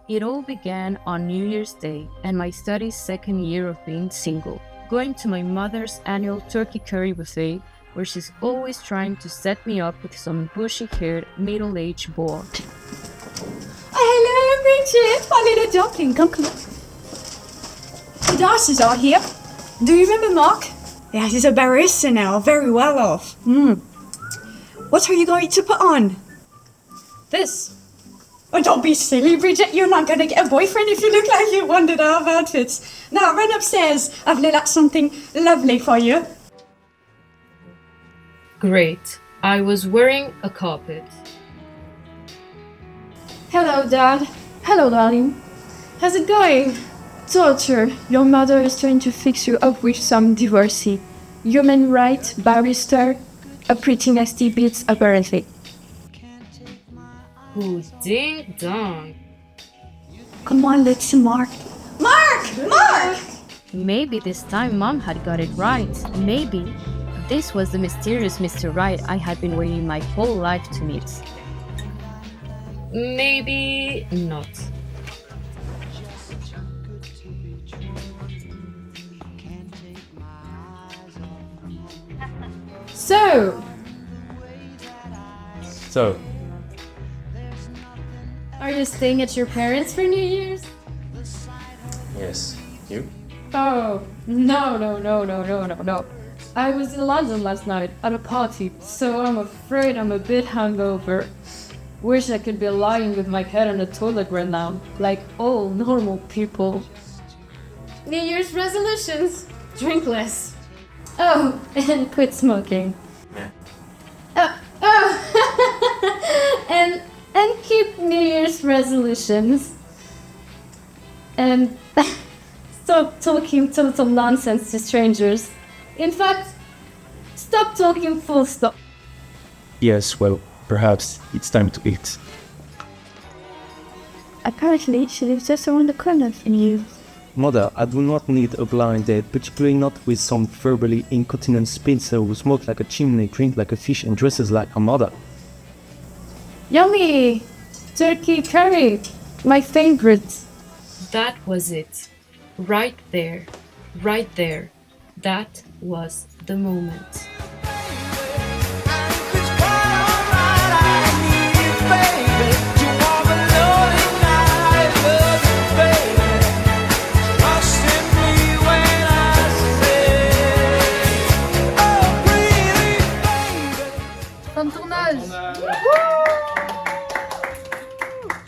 It all began on New Year's Day and my study's second year of being single, going to my mother's annual turkey curry buffet, where she's always trying to set me up with some bushy-haired, middle-aged boy. Hello, Bridget, my little duckling, come. The Darcys are here. Do you remember Mark? Yeah, he's a barrister now, very well off. What are you going to put on? This. Oh, don't be silly, Bridget. You're not going to get a boyfriend if you look like you wandered out of outfits. Now, run upstairs. I've laid out something lovely for you. Great. I was wearing a carpet. Hello, Dad. Hello, darling. How's it going? Daughter, your mother is trying to fix you up with some divorcee. Human rights barrister. A pretty nasty bit, apparently. Ooh, ding dong. Come on, let's see Mark. Mark! Maybe this time Mom had got it right. Maybe this was the mysterious Mr. Right I had been waiting my whole life to meet. Maybe not. So, Are you staying at your parents' for New Year's? yes, you? Oh, no. I was in London last night at a party, so I'm afraid I'm a bit hungover. Wish I could be lying with my head on the toilet right now, like all normal people. New Year's resolutions: drink less. Oh, and quit smoking. Yeah. And keep New Year's resolutions. And stop talking total nonsense to strangers. In fact, stop talking full stop. Yes, well, perhaps it's time to eat. Apparently, she lives just around the corner from you. Mother, I do not need a blind date, particularly not with some verbally incontinent spinster who smokes like a chimney, drinks like a fish, and dresses like her mother. Yummy! Turkey curry! My favorite. That was it. Right there. That was the moment.